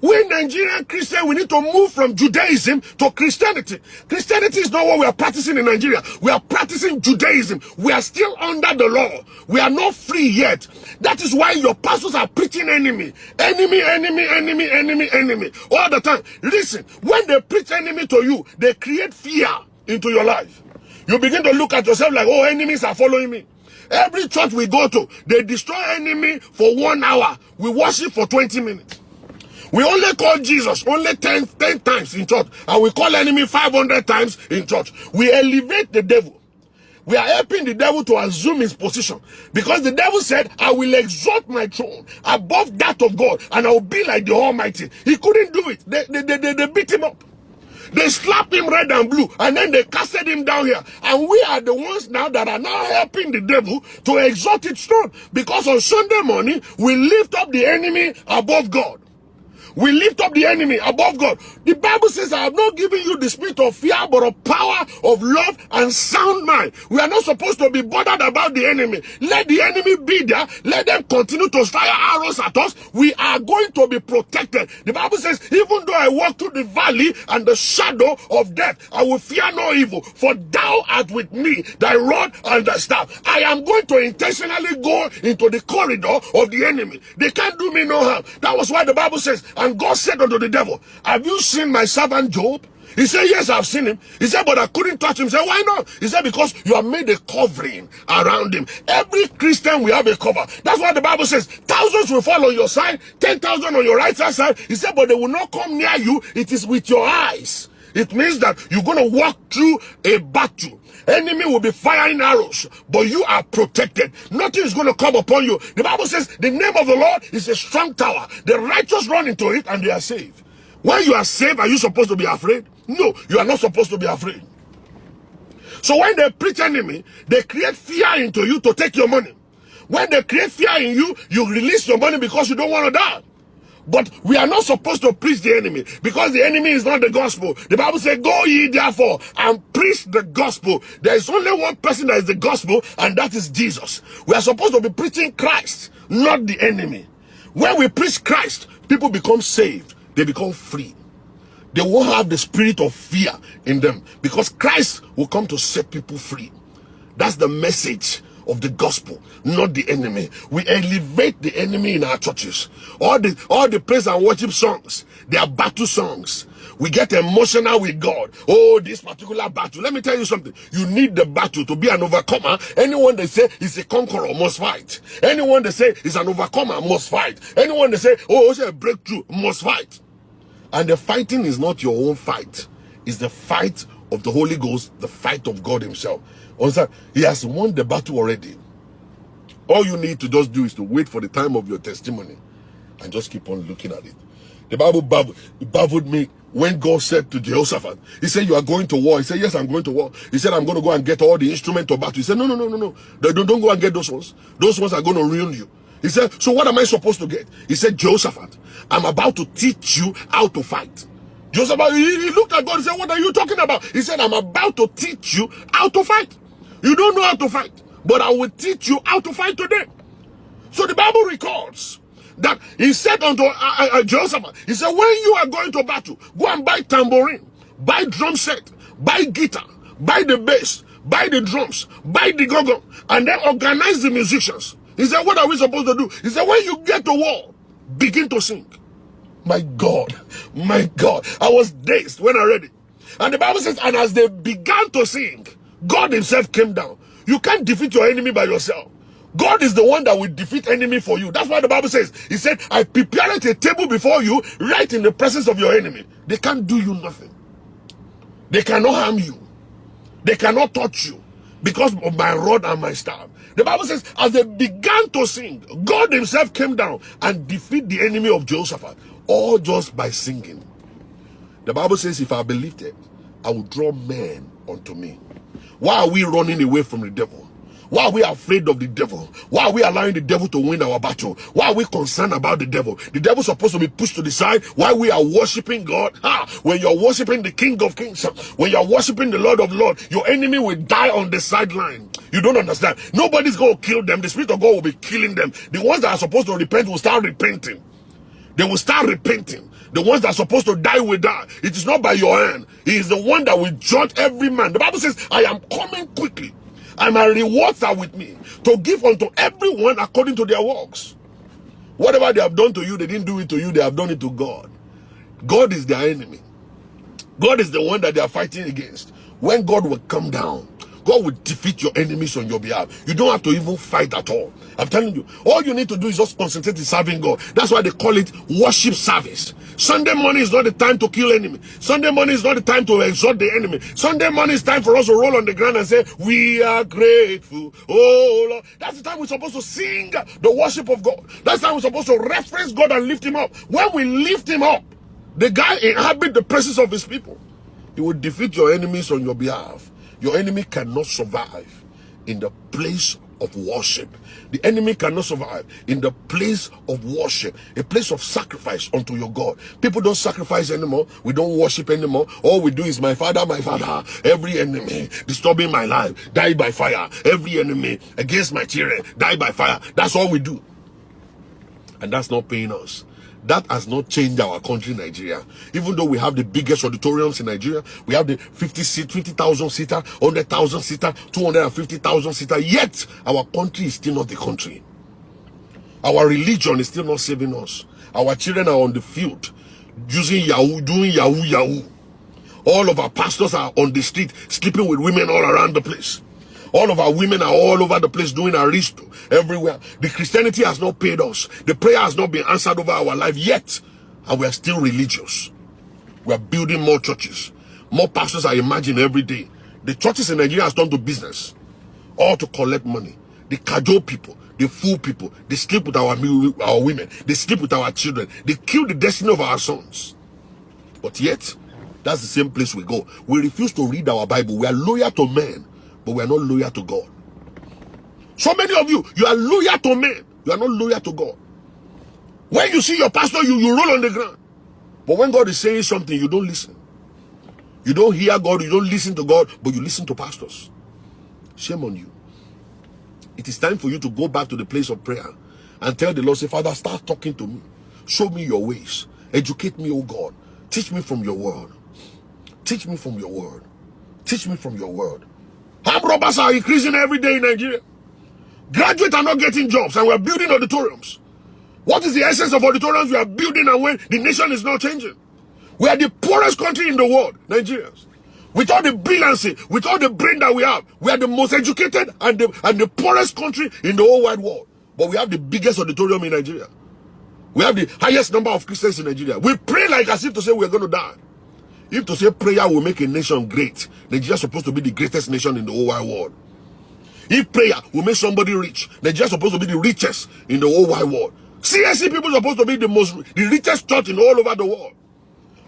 We Nigerian Christians, we need to move from Judaism to Christianity. Christianity is not what we are practicing in Nigeria. We are practicing Judaism. We are still under the law. We are not free yet. That is why your pastors are preaching enemy. Enemy, enemy, enemy, enemy, enemy. All the time. Listen, when they preach enemy to you, they create fear into your life. You begin to look at yourself like, oh, enemies are following me. Every church we go to, they destroy enemy for 1 hour. We worship for 20 minutes. We only call Jesus only 10 times in church, and we call enemy 500 times in church. We elevate the devil. We are helping the devil to assume his position, because the devil said, I will exalt my throne above that of God, and I will be like the Almighty. He couldn't do it. They beat him up. They slapped him red and blue, and then they casted him down here. And we are the ones now that are now helping the devil to exalt its throne, because on Sunday morning, we lift up the enemy above God. We lift up the enemy above God. The Bible says, I have not given you the spirit of fear, but of power, of love, and sound mind. We are not supposed to be bothered about the enemy. Let the enemy be there. Let them continue to fire arrows at us. We are going to be protected. The Bible says, even though I walk through the valley and the shadow of death, I will fear no evil, for thou art with me, thy rod and thy staff. I am going to intentionally go into the corridor of the enemy. They can't do me no harm. That was why the Bible says, and God said unto the devil, have you seen my servant Job? He said, yes, I've seen him. He said, but I couldn't touch him. He said, why not? He said, because you have made a covering around him. Every Christian will have a cover. That's why the Bible says, thousands will fall on your side, 10,000 on your right side. He said, but they will not come near you. It is with your eyes. It means that you're going to walk through a battle. Enemy will be firing arrows, but you are protected. Nothing is going to come upon you. The Bible says the name of the Lord is a strong tower. The righteous run into it and they are saved. When you are saved, are you supposed to be afraid? No, you are not supposed to be afraid. So when they preach enemy, they create fear into you to take your money. When they create fear in you, you release your money because you don't want to die. But we are not supposed to preach the enemy, because the enemy is not the gospel. The Bible says, go ye therefore and preach the gospel. There is only one person that is the gospel, and that is Jesus. We are supposed to be preaching Christ, not the enemy. When we preach Christ, people become saved. They become free. They won't have the spirit of fear in them, because Christ will come to set people free. That's the message of the gospel, not the enemy. We elevate the enemy in our churches. All the praise and worship songs, they are battle songs. We get emotional with God. Oh, this particular battle. Let me tell you something. You need the battle to be an overcomer. Anyone they say is a conqueror must fight. Anyone they say is an overcomer must fight. Anyone they say, oh, it's a breakthrough must fight. And the fighting is not your own fight. It's the fight of the Holy Ghost, the fight of God himself. He has won the battle already. All you need to just do is to wait for the time of your testimony and just keep on looking at it. The Bible baffled me when God said to Jehoshaphat, he said, you are going to war. He said, yes, I'm going to war. He said, I'm going to go and get all the instruments of battle. He said, no. Don't go and get those ones. Those ones are going to ruin you. He said, so what am I supposed to get? He said, Jehoshaphat, I'm about to teach you how to fight. Jehoshaphat, he looked at God and said, what are you talking about? He said, I'm about to teach you how to fight. You don't know how to fight, but I will teach you how to fight today. So the Bible records that he said unto Jehoshaphat, he said, when you are going to battle, go and buy tambourine, buy drum set, buy guitar, buy the bass, buy the drums, buy the gong, and then organize the musicians. He said, what are we supposed to do? He said, when you get to war, begin to sing. My God, I was dazed when I read it. And the Bible says, and as they began to sing, God himself came down. You can't defeat your enemy by yourself. God is the one that will defeat enemy for you. That's why the Bible says, he said, I prepared a table before you right in the presence of your enemy. They can't do you nothing. They cannot harm you. They cannot touch you because of my rod and my staff. The Bible says, as they began to sing, God himself came down and defeated the enemy of Jehoshaphat, all just by singing. The Bible says, if I believed it, I would draw men unto me. Why are we running away from the devil? Why are we afraid of the devil? Why are we allowing the devil to win our battle? Why are we concerned about the devil? The devil is supposed to be pushed to the side while we are worshiping God. When you're worshiping the King of Kings, when you're worshiping the Lord of Lords, your enemy will die on the sideline. You don't understand. Nobody's going to kill them. The Spirit of God will be killing them. The ones that are supposed to repent will start repenting. They will start repenting. The ones that are supposed to die will die. It is not by your hand. He is the one that will judge every man. The Bible says, I am coming quickly, and my rewards are with me, to give unto everyone according to their works. Whatever they have done to you, they didn't do it to you, they have done it to God. God is their enemy. God is the one that they are fighting against. When God will come down, God will defeat your enemies on your behalf. You don't have to even fight at all. I'm telling you, all you need to do is just concentrate in serving God. That's why they call it worship service. Sunday morning is not the time to kill enemy. Sunday morning is not the time to exalt the enemy. Sunday morning is time for us to roll on the ground and say, we are grateful, oh Lord. That's the time we're supposed to sing the worship of God. That's the time we're supposed to reference God and lift him up. When we lift him up, the guy inhabits the presence of his people. He will defeat your enemies on your behalf. Your enemy cannot survive in the place of worship. The enemy cannot survive in the place of worship, a place of sacrifice unto your God. People don't sacrifice anymore. We don't worship anymore. All we do is my father, my father. Every enemy disturbing my life, die by fire. Every enemy against my children, die by fire. That's all we do. And that's not paying us. That has not changed our country, Nigeria. Even though we have the biggest auditoriums in Nigeria, we have the 50,000 seater, 100,000 seater, 250,000 seater, yet our country is still not the country. Our religion is still not saving us. Our children are on the field using Yahoo, doing Yahoo. All of our pastors are on the street sleeping with women all around the place. All of our women are all over the place doing aristo everywhere. The Christianity has not paid us. The prayer has not been answered over our life yet. And we are still religious. We are building more churches. More pastors are emerging every day. The churches in Nigeria has turned to business. All to collect money. They cajole people. They fool people. They sleep with our women. They sleep with our children. They kill the destiny of our sons. But yet, that's the same place we go. We refuse to read our Bible. We are loyal to men, but we are not loyal to God. So many of you, you are loyal to men. You are not loyal to God. When you see your pastor, you roll on the ground. But when God is saying something, you don't listen. You don't hear God, you don't listen to God, but you listen to pastors. Shame on you. It is time for you to go back to the place of prayer and tell the Lord, say, Father, start talking to me. Show me your ways. Educate me, oh God. Teach me from your word. Teach me from your word. Teach me from your word. Armed robbers are increasing every day in Nigeria. Graduates are not getting jobs, and we're building auditoriums. What is the essence of auditoriums we are building, and when the nation is not changing? We are the poorest country in the world, Nigerians. With all the brilliancy, with all the brain that we have, we are the most educated and the poorest country in the whole wide world. But we have the biggest auditorium in Nigeria. We have the highest number of Christians in Nigeria. We pray like as if to say we're going to die. If to say prayer will make a nation great, Nigeria is supposed to be the greatest nation in the whole wide world. If prayer will make somebody rich, Nigeria is supposed to be the richest in the whole wide world. CSC people are supposed to be the richest church in all over the world.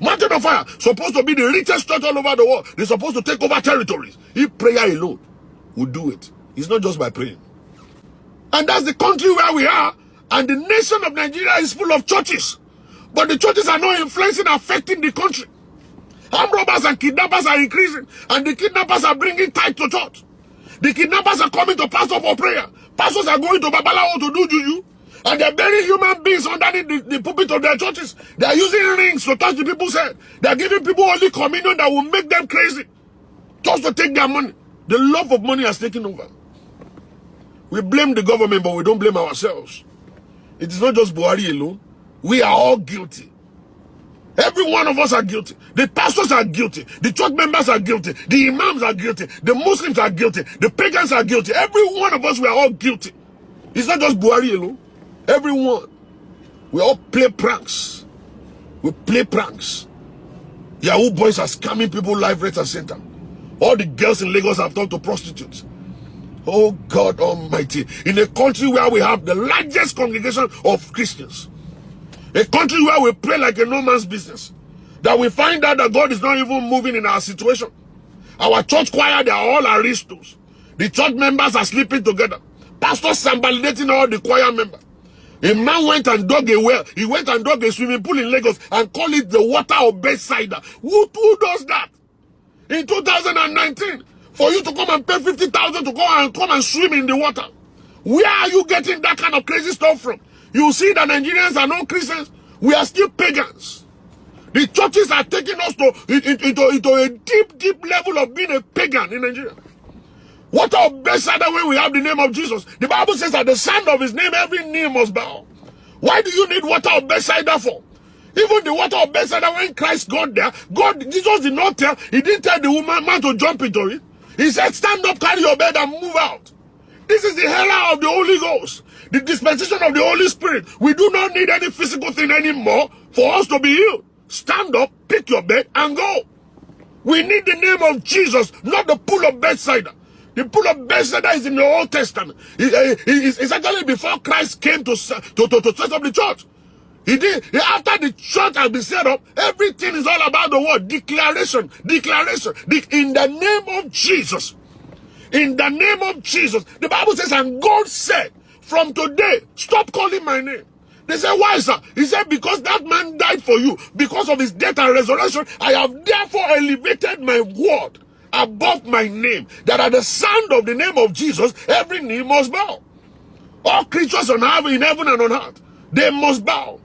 Mountain of Fire supposed to be the richest church all over the world. They're supposed to take over territories. If prayer alone will do it, it's not just by praying. And that's the country where we are. And the nation of Nigeria is full of churches. But the churches are not influencing, affecting the country. Armed robbers and kidnappers are increasing. And the kidnappers are bringing tithe to church. The kidnappers are coming to pastor for prayer. Pastors are going to Babalawo to do juju. And they're burying human beings underneath the pulpit of their churches. They are using rings to touch the people's head. They are giving people only communion that will make them crazy. Just to take their money. The love of money has taken over. We blame the government, but we don't blame ourselves. It is not just Buhari alone. We are all guilty. Every one of us are guilty. The pastors are guilty. The church members are guilty. The imams are guilty. The Muslims are guilty. The pagans are guilty. Every one of us, we are all guilty. It's not just Buhari alone. Everyone. We all play pranks. We play pranks. Yahoo boys are scamming people live, right and center. All the girls in Lagos have turned to prostitutes. Oh God Almighty. In a country where we have the largest congregation of Christians. A country where we pray like a no man's business. That we find out that God is not even moving in our situation. Our church choir, they are all aristos. The church members are sleeping together. Pastors are validating all the choir members. A man went and dug a well. He went and dug a swimming pool in Lagos and called it the water of Bethsaida. Who does that? In 2019, for you to come and pay 50,000 to come and swim in the water. Where are you getting that kind of crazy stuff from? You see that Nigerians are not Christians. We are still pagans. The churches are taking us into a deep level of being a pagan in Nigeria. What a Bethsaida when we have the name of Jesus. The Bible says at the sound of his name, every knee must bow. Why do you need water of Bethsaida for? Even the water of Bethsaida, when Christ got there, Jesus did not tell, he didn't tell the man to jump into it. He said, stand up, carry your bed and move out. This is the hella of the Holy Ghost. The dispensation of the Holy Spirit. We do not need any physical thing anymore for us to be healed. Stand up, pick your bed, and go. We need the name of Jesus, not the pool of Bethsaida. The pool of Bethsaida is in the Old Testament. It's actually before Christ came to set up the church. After the church has been set up, everything is all about the word. Declaration. In the name of Jesus. In the name of Jesus. The Bible says, and God said, from today, stop calling my name. They said, why, sir? He said, because that man died for you. Because of his death and resurrection, I have therefore elevated my word above my name. That at the sound of the name of Jesus, every knee must bow. All creatures on earth, in heaven and on earth, they must bow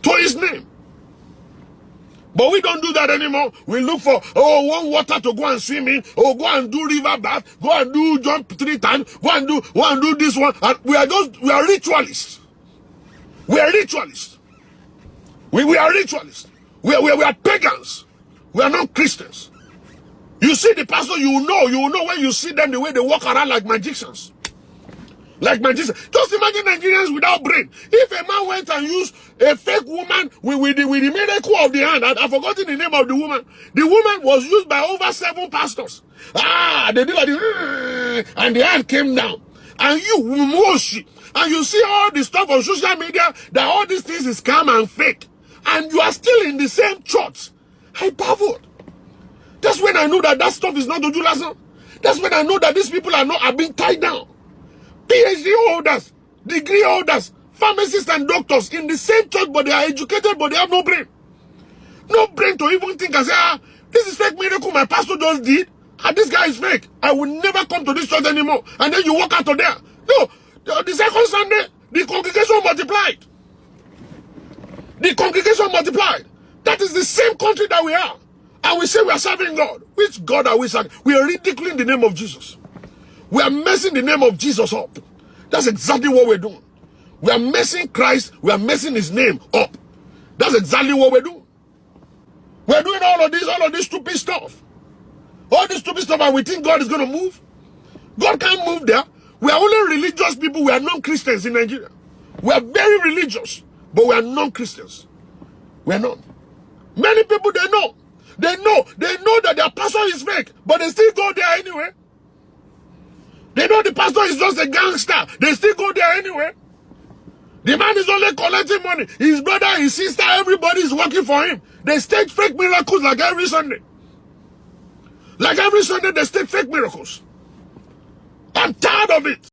to his name. But we don't do that anymore. We look for, one water to go and swim in, go and do river bath, go and do jump 3 times, go and do this one. And we are ritualists. We are ritualists. We are ritualists. We are pagans. We are not Christians. You see the pastor, you will know when you see them the way they walk around like magicians. Like magicians. Just imagine Nigerians without brain. If a man went and used a fake woman with the miracle of the hand, I've forgotten the name of the woman. The woman was used by over 7 pastors. They did like this, and the hand came down. And and you see all the stuff on social media that all these things is scam and fake. And you are still in the same church. I baffled. That's when I know that stuff is not to do lesson. That's when I know that these people are being tied down. PhD holders, degree holders, pharmacists and doctors in the same church, but they are educated, but they have no brain. No brain to even think and say, this is fake miracle my pastor just did, and this guy is fake. I will never come to this church anymore. And then you walk out of there. No, the second Sunday, the congregation multiplied. The congregation multiplied. That is the same country that we are. And we say we are serving God. Which God are we serving? We are ridiculing the name of Jesus. We are messing the name of Jesus up. That's exactly what we're doing. We are messing Christ. We are messing his name up. That's exactly what we're doing. We're doing all of this stupid stuff. All this stupid stuff, and we think God is going to move. God can't move there. We are only religious people. We are non-Christians in Nigeria. We are very religious, but we are non-Christians. We are not. Many people, they know that their pastor is fake, but they still go there anyway. They know the pastor is just a gangster. They still go there anyway. The man is only collecting money. His brother, his sister, everybody is working for him. They stage fake miracles like every Sunday. Like every Sunday, they stage fake miracles. I'm tired of it.